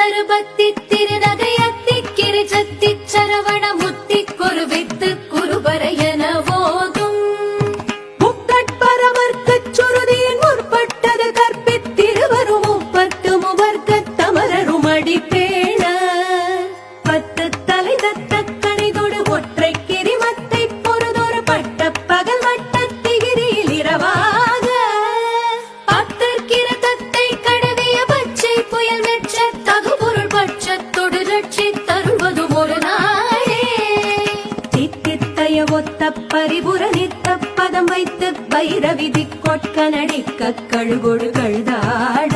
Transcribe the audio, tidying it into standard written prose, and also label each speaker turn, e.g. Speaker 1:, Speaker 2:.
Speaker 1: தருபத்தி திருநகையத்தி கிரிஜத்தி சரவண முத்தி குருவித்து குருபரையன போதும்
Speaker 2: முக்கட்பரவர்க்குச் சுருதியின் முற்பட்டது கற்பித்திருவரும் முப்பத்து முவர்க்கத் தமரரும் அடிப்பேண பத்து தலை தத்த கணிதொடு ஒற்றை கிரிமத்தை பொறுதொரு பட்ட பகல் வட்டத்திகிரியில் இரவாக
Speaker 1: பத்தற்கிற தத்தை கடவிய பச்சை புயல் மெச்ச தகுபொருள் பட்சத்தொடு ரட்சி தருவதும் ஒரு நாளே
Speaker 2: தித்தித்தய ஒத்த பரிபுர நித்த பதம் வைத்து பைரவிதி கொட்க நடிக்க கழுகொடு கழுதாட